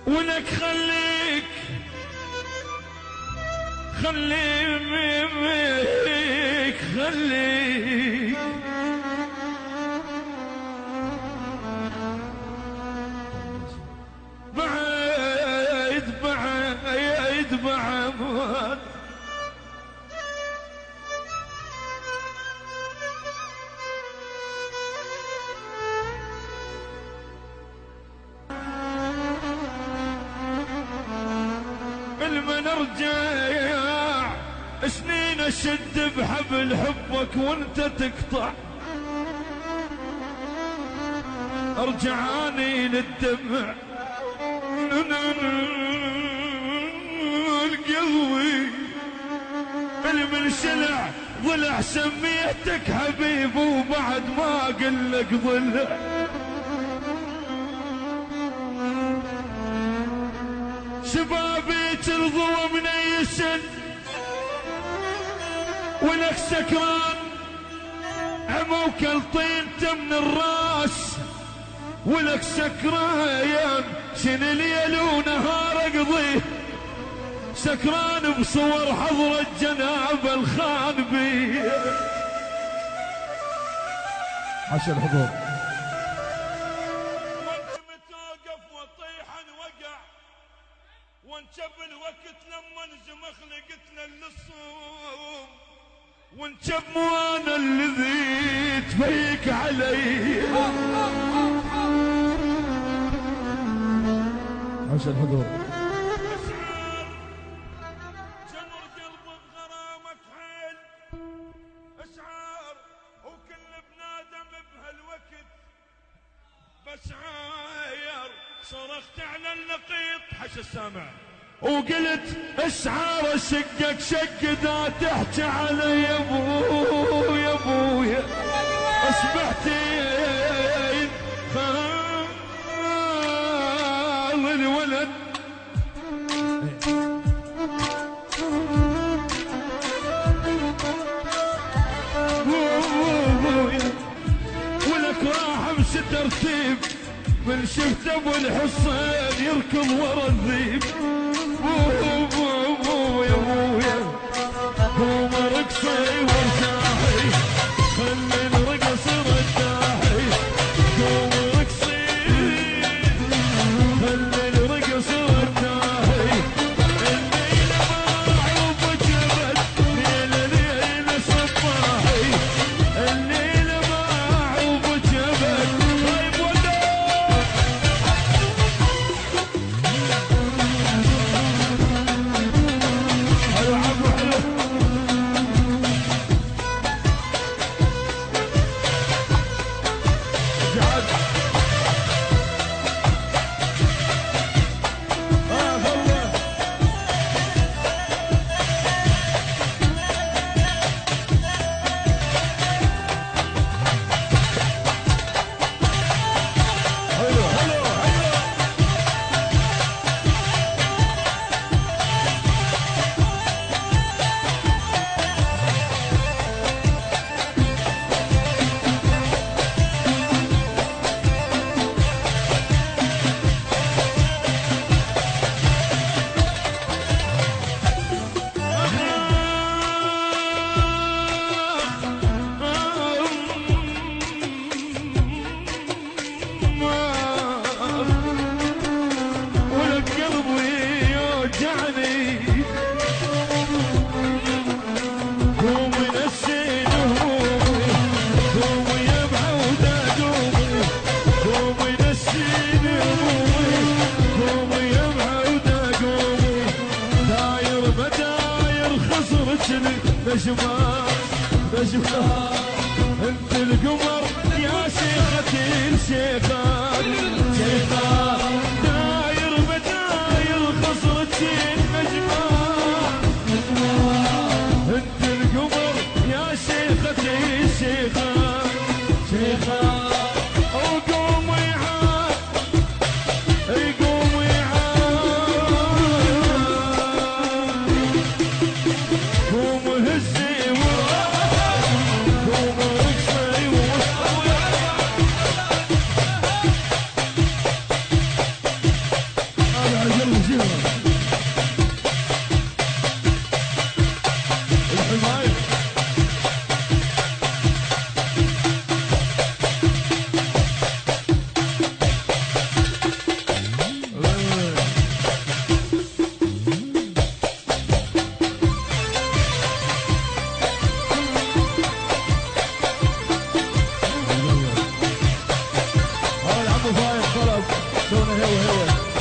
ولك خليك بعد من ارجع سنين اشد بحبل حبك وانت تقطع، ارجعاني للدمع القلبي من شلع ضلع سميتك حبيب وبعد ما اقلك ضلع. شبابي ترضوا من اي سن ولك سكران عموك الطين من الراس، ولك سكران شن ليل ونهار اقضيه سكران بصور حضرة جناب الخان بيه. عشان الحضور وانت متوقف وطيحا وقع وانجب الوقت لما نجمخ لقتنا اللصوم وانجب مو انا الذي تفيك علي. عشان الحضور اشعار جمر قلبي بغرامك حيل اشعار وكل بنادم بهالوقت بشعاير صرخت على النقيط حش السامع وقلت اشعار شقك شق ذا تحكي علي يا ابو يا ابويا اصبحتين خال الولد ولك راح امشي ترتيب من شفت ابو الحصين يركض ورا الذيب. يا ابويا قوم رقصي وارتاحي خلي الرقص رداحي قوم رقصي خلي الرقص رداحي الليلة معروف جبل ليلة ليلة صباحي الليلة معروف جبل طيب ولا حلو عمو حلو جعل والله حلو حلو حلو ولك قلبي يوجعني قوم نسين همومي قوم يا بعودة قومي قوم نسين همومي قوم يا بعودة قومي داير مداير خسرتني نجمة انت القمر يا شيختي الشيخان شيخان داير مداير خسرتي النجمة انت القمر يا شيختي الشيخان ابو فايق خلص سونا هو